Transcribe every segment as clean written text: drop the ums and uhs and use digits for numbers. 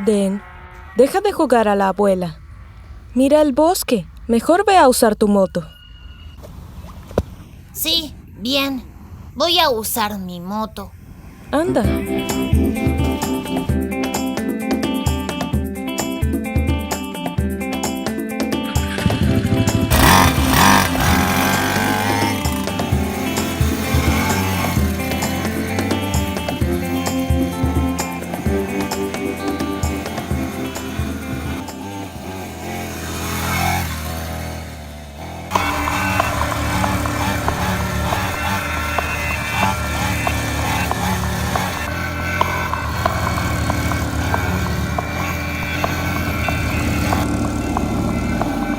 Den, deja de jugar a la abuela. Mira el bosque. Mejor ve a usar tu moto. Sí, bien. Voy a usar mi moto. Anda.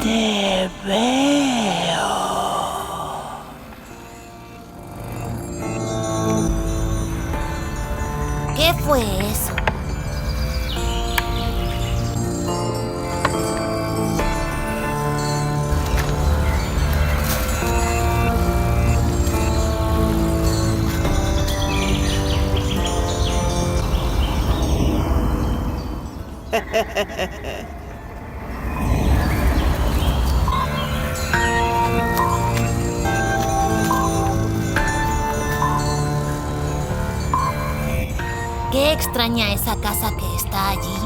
Te veo. ¿Qué fue eso? Qué extraña esa casa que está allí.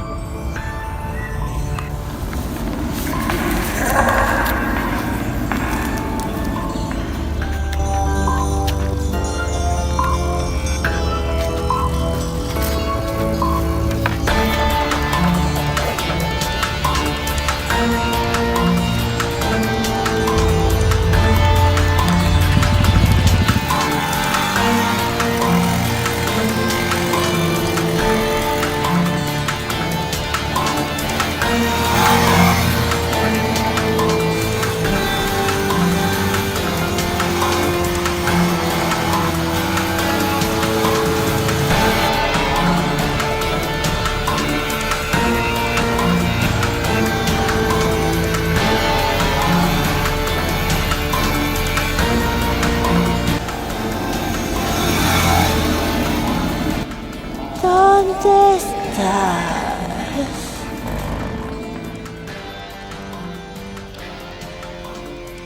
¿Dónde estás?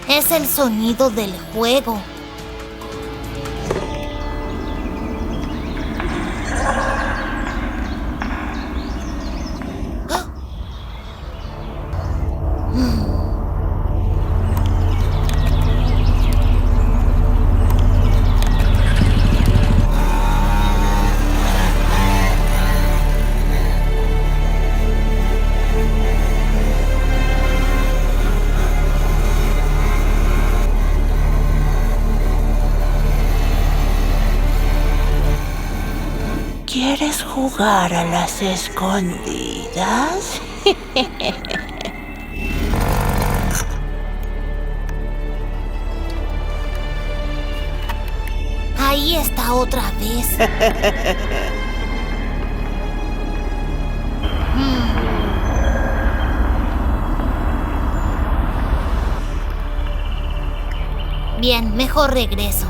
Es el sonido del juego. ¡Ah! ¿Quieres jugar a las escondidas? Ahí está otra vez. Bien, mejor regreso.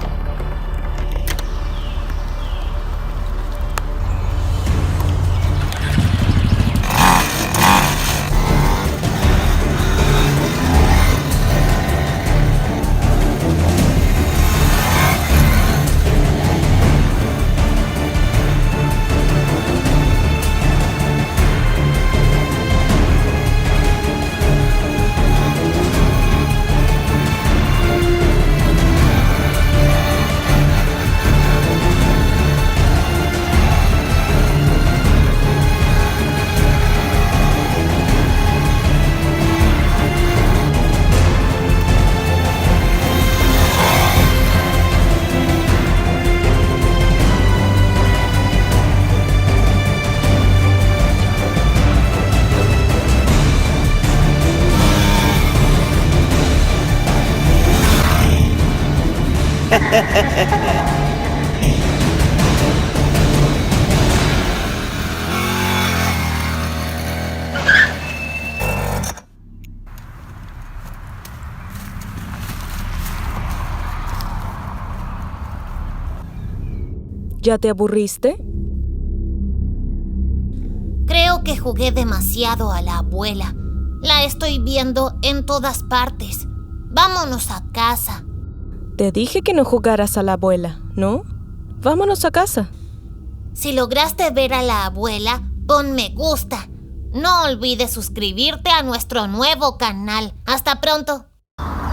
¿Ya te aburriste? Creo que jugué demasiado a la abuela. La estoy viendo en todas partes. Vámonos a casa. Te dije que no jugaras a la abuela, ¿no? Vámonos a casa. Si lograste ver a la abuela, pon me gusta. No olvides suscribirte a nuestro nuevo canal. ¡Hasta pronto! ¡Ah!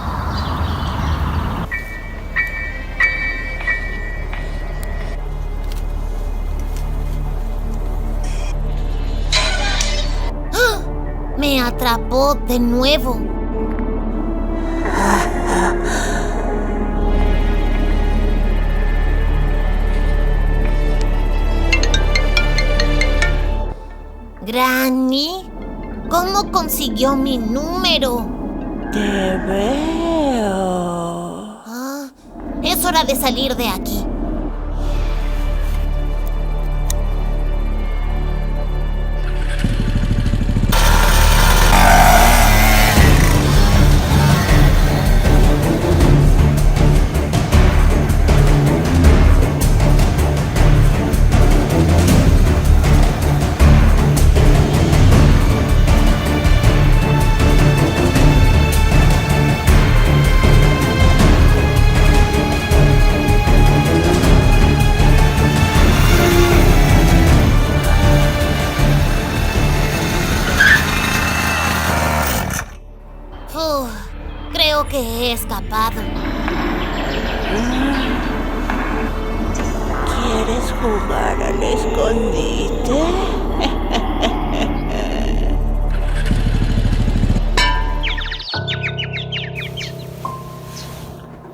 Me atrapó de nuevo. Granny, ¿cómo consiguió mi número? Te veo. Ah, es hora de salir de aquí. Creo que he escapado. ¿Quieres jugar al escondite?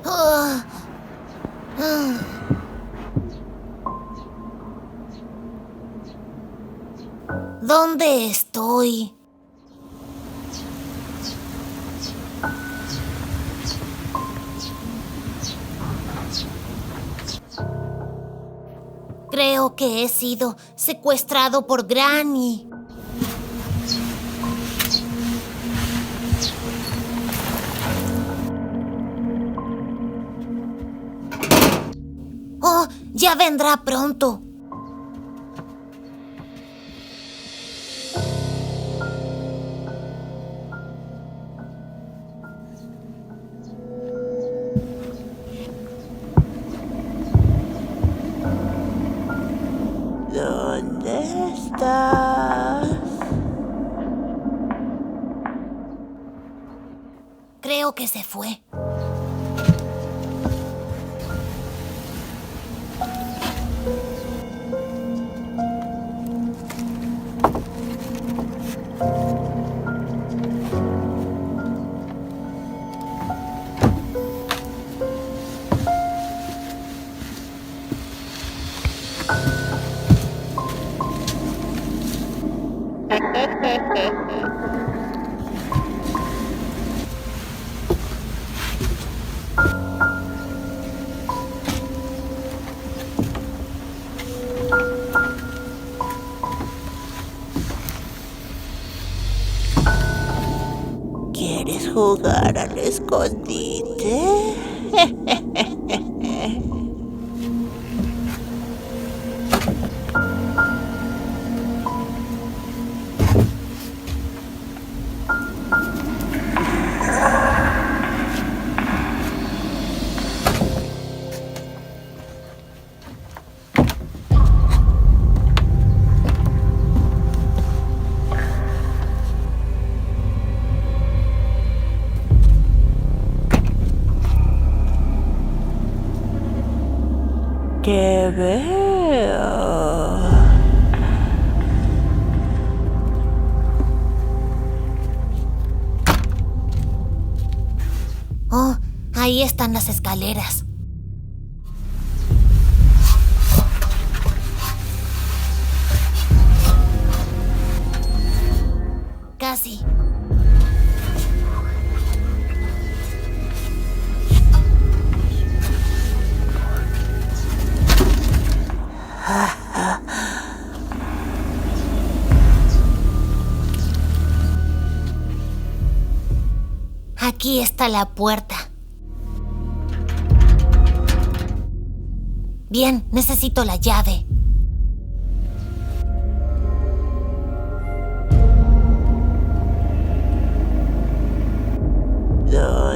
Ah, ah. ¿Dónde estoy? Creo que he sido secuestrado por Granny. Oh, ya vendrá pronto. ¿Dónde estás? Creo que se fue. ¿Quieres jugar al escondite? Te veo. Oh, ahí están las escaleras. Casi. Aquí está la puerta. Bien, necesito la llave.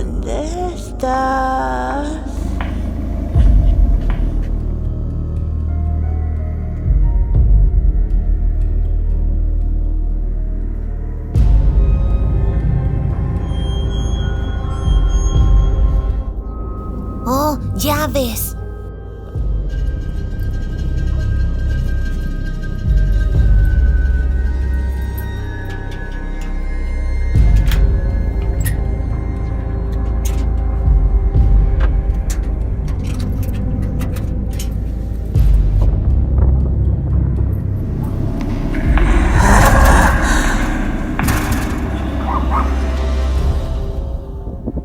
¿Dónde estás? Oh, llaves.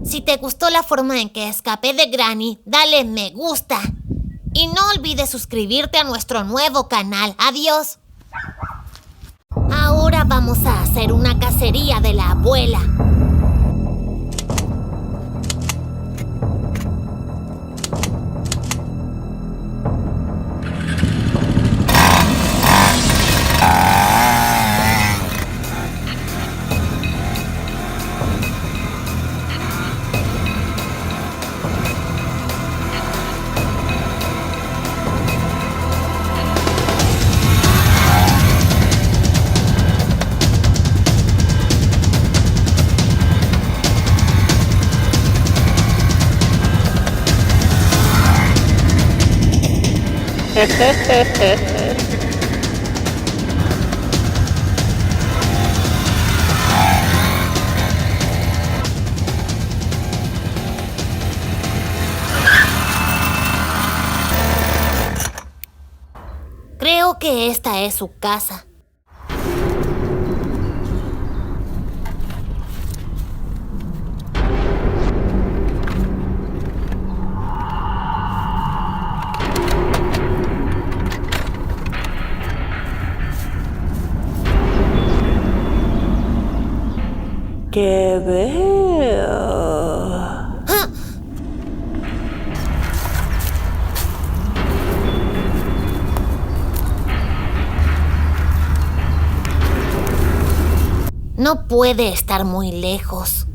Si te gustó la forma en que escapé de Granny, dale me gusta. Y no olvides suscribirte a nuestro nuevo canal. ¡Adiós! Ahora vamos a hacer una cacería de la abuela. Creo que esta es su casa. ¿Qué veo? No puede estar muy lejos.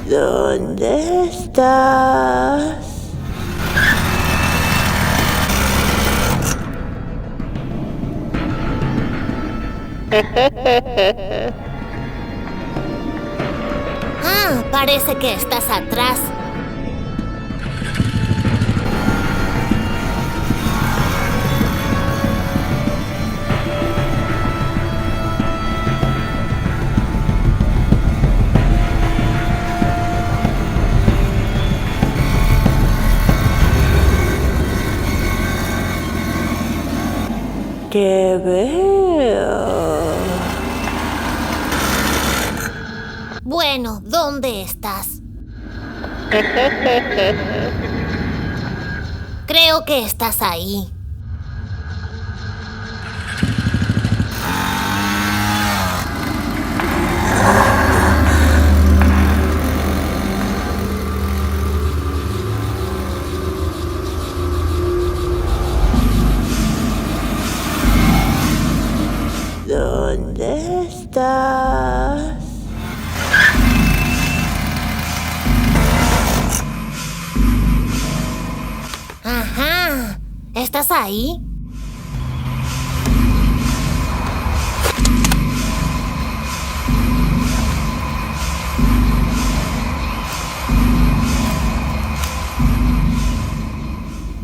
¿Dónde estás? Parece que estás atrás. ¿Qué veo? Bueno, ¿dónde estás? Creo que estás ahí. ¿Dónde estás? Ajá. ¿Estás ahí?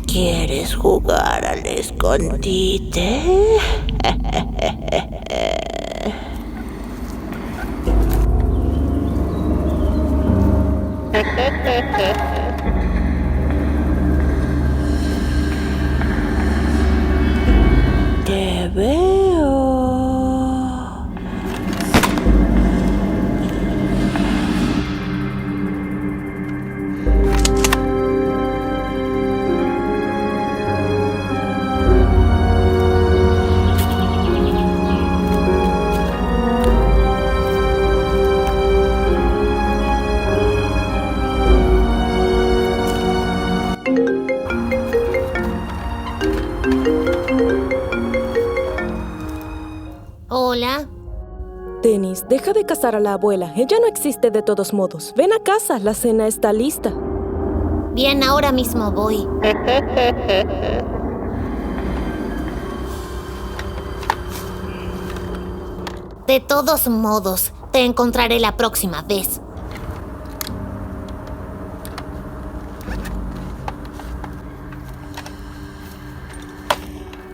¿Quieres jugar al escondite? Te veo. Hola. Dennis, deja de cazar a la abuela. Ella no existe de todos modos. Ven a casa, la cena está lista. Bien, ahora mismo voy. De todos modos, te encontraré la próxima vez.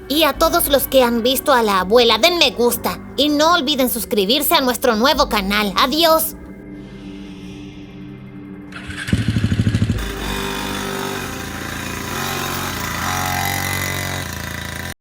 Y a todos los que han visto a la abuela, den me gusta. Y no olviden suscribirse a nuestro nuevo canal. ¡Adiós!